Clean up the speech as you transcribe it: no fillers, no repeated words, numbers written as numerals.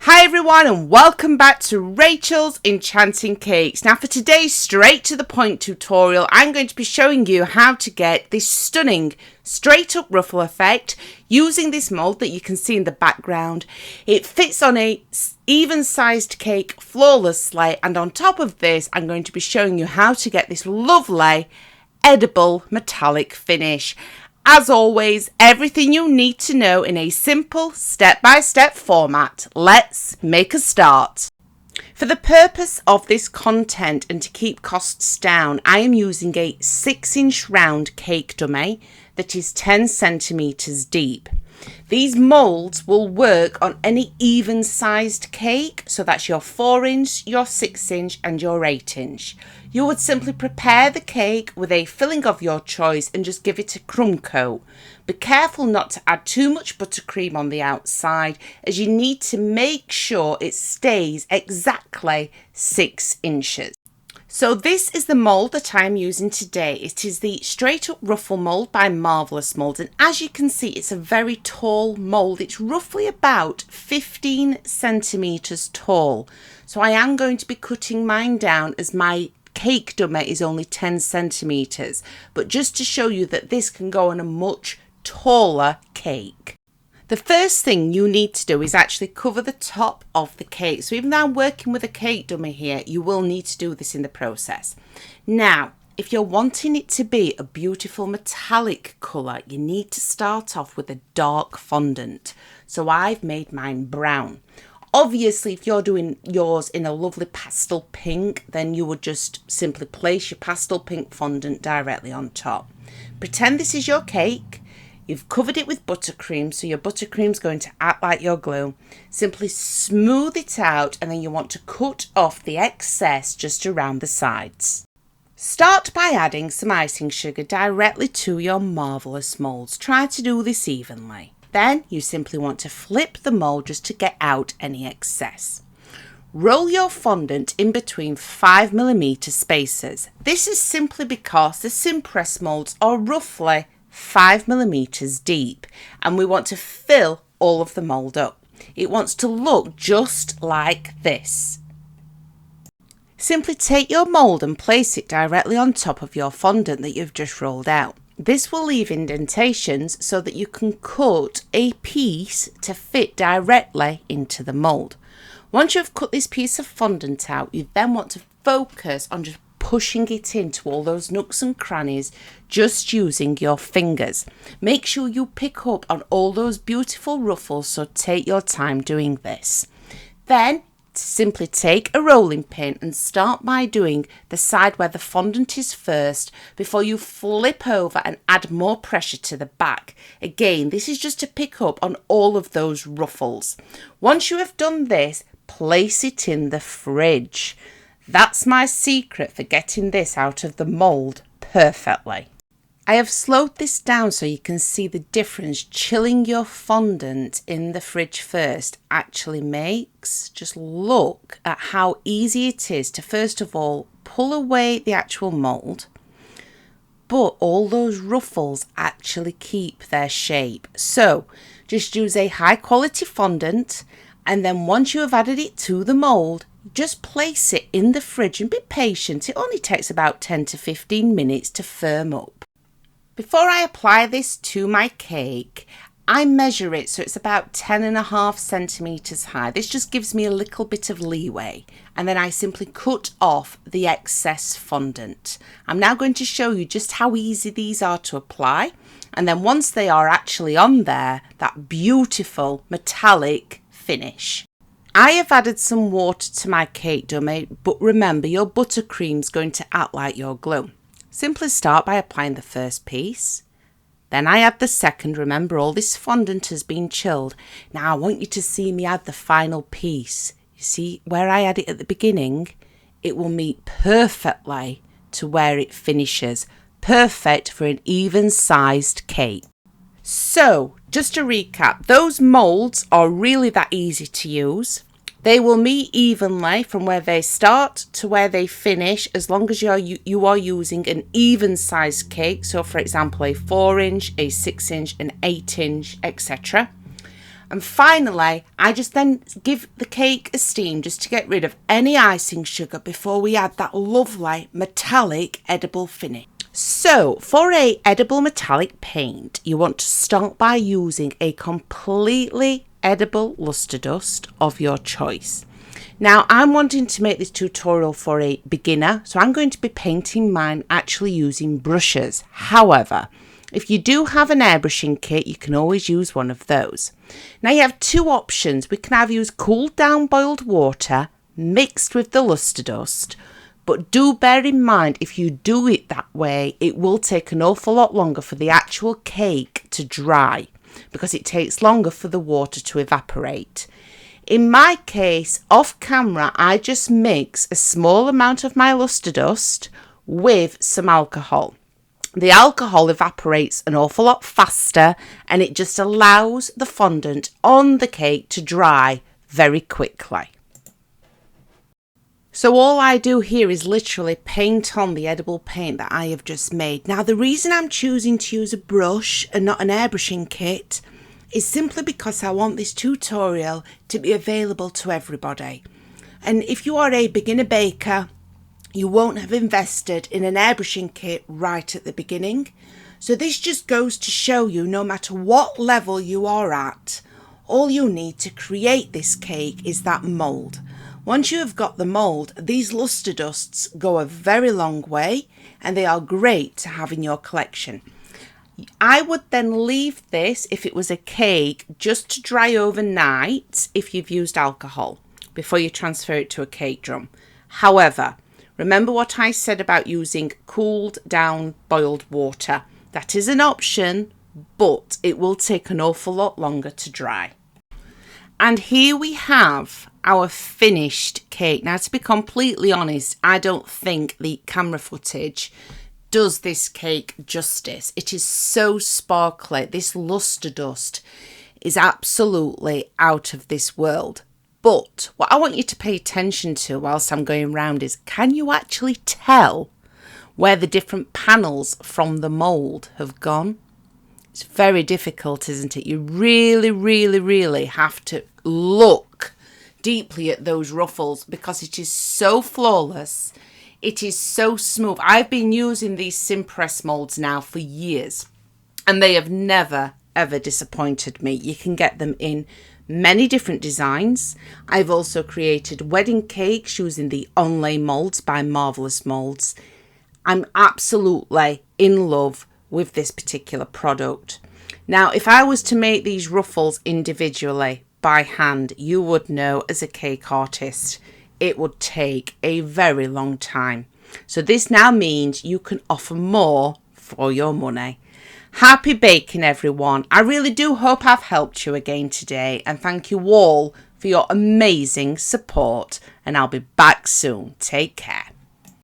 Hi everyone and welcome back to Rachel's Enchanting Cakes. Now for today's straight to the point tutorial, I'm going to be showing you how to get this stunning straight up ruffle effect using this mold that you can see in the background. It fits on a even sized cake flawlessly, and on top of this I'm going to be showing you how to get this lovely edible metallic finish. As always, everything you need to know in a simple step-by-step format. Let's make a start. For the purpose of this content and to keep costs down, I am using a 6-inch round cake dummy that is 10 centimeters deep. These molds will work on any even sized cake, so that's your 4-inch, your 6-inch and your 8-inch. You would simply prepare the cake with a filling of your choice and just give it a crumb coat. Be careful not to add too much buttercream on the outside, as you need to make sure it stays exactly 6 inches. So this is the mould that I'm using today. It is the Straight Up Ruffle mould by Marvellous Molds, and as you can see it's a very tall mould. It's roughly about 15 centimetres tall. So I am going to be cutting mine down as my cake dummy is only 10 centimetres, but just to show you that this can go on a much taller cake. The first thing you need to do is actually cover the top of the cake. So even though I'm working with a cake dummy here, you will need to do this in the process. Now, if you're wanting it to be a beautiful metallic colour, you need to start off with a dark fondant. So I've made mine brown. Obviously, if you're doing yours in a lovely pastel pink, then you would just simply place your pastel pink fondant directly on top. Pretend this is your cake. You've covered it with buttercream, so your buttercream's going to act like your glue. Simply smooth it out, and then you want to cut off the excess just around the sides. Start by adding some icing sugar directly to your Marvellous molds. Try to do this evenly. Then you simply want to flip the mold just to get out any excess. Roll your fondant in between 5mm spaces. This is simply because the Simpress molds are roughly 5mm deep, and we want to fill all of the mold up. It wants to look just like this. Simply take your mold and place it directly on top of your fondant that you've just rolled out. This will leave indentations so that you can cut a piece to fit directly into the mold. Once you've cut this piece of fondant out, you then want to focus on just pushing it into all those nooks and crannies just using your fingers. Make sure you pick up on all those beautiful ruffles, so take your time doing this. Then simply take a rolling pin and start by doing the side where the fondant is first before you flip over and add more pressure to the back. Again, this is just to pick up on all of those ruffles. Once you have done this, place it in the fridge. That's my secret for getting this out of the mold perfectly. I have slowed this down so you can see the difference chilling your fondant in the fridge first actually makes. Just look at how easy it is to first of all pull away the actual mold, but all those ruffles actually keep their shape. So just use a high quality fondant, and then once you have added it to the mold, just place it in the fridge and be patient. It only takes about 10 to 15 minutes to firm up. Before I apply this to my cake, I measure it so it's about 10.5 centimeters high. This just gives me a little bit of leeway, and then I simply cut off the excess fondant. I'm now going to show you just how easy these are to apply, and then once they are actually on there, that beautiful metallic finish. I have added some water to my cake dummy, but remember your buttercream's going to act like your glue. Simply start by applying the first piece. Then I add the second. Remember, all this fondant has been chilled. Now I want you to see me add the final piece. You see where I add it at the beginning? It will meet perfectly to where it finishes. Perfect for an even sized cake. So just to recap, those molds are really that easy to use. They will meet evenly from where they start to where they finish, as long as you are using an even sized cake. So for example, a 4-inch, a 6-inch, an 8-inch, etc. And finally, I just then give the cake a steam just to get rid of any icing sugar before we add that lovely metallic edible finish. So for a edible metallic paint, you want to start by using a completely edible luster dust of your choice. Now I'm wanting to make this tutorial for a beginner, so I'm going to be painting mine actually using brushes. However, if you do have an airbrushing kit, you can always use one of those. Now you have two options. We can either use cooled down boiled water mixed with the luster dust, but do bear in mind if you do it that way, it will take an awful lot longer for the actual cake to dry because it takes longer for the water to evaporate. In my case, off camera, I just mix a small amount of my luster dust with some alcohol. The alcohol evaporates an awful lot faster and it just allows the fondant on the cake to dry very quickly. So all I do here is literally paint on the edible paint that I have just made. Now the reason I'm choosing to use a brush and not an airbrushing kit is simply because I want this tutorial to be available to everybody. And if you are a beginner baker, you won't have invested in an airbrushing kit right at the beginning. So this just goes to show you, no matter what level you are at, all you need to create this cake is that mould. Once you have got the mould, these luster dusts go a very long way and they are great to have in your collection. I would then leave this, if it was a cake, just to dry overnight if you've used alcohol before you transfer it to a cake drum. However, remember what I said about using cooled down boiled water. That is an option, but it will take an awful lot longer to dry. And here we have our finished cake. Now, to be completely honest, I don't think the camera footage does this cake justice. It is so sparkly. This luster dust is absolutely out of this world. But what I want you to pay attention to whilst I'm going round is, can you actually tell where the different panels from the mould have gone? It's very difficult, isn't it? You really have to look deeply at those ruffles because it is so flawless. It is so smooth. I've been using these Simpress molds now for years and they have never ever disappointed me. You can get them in many different designs. I've also created wedding cakes using the onlay molds by Marvelous Molds. I'm absolutely in love with this particular product. Now, if I was to make these ruffles individually by hand, you would know as a cake artist, it would take a very long time. So this now means you can offer more for your money. Happy baking, everyone. I really do hope I've helped you again today, and thank you all for your amazing support, and I'll be back soon. Take care.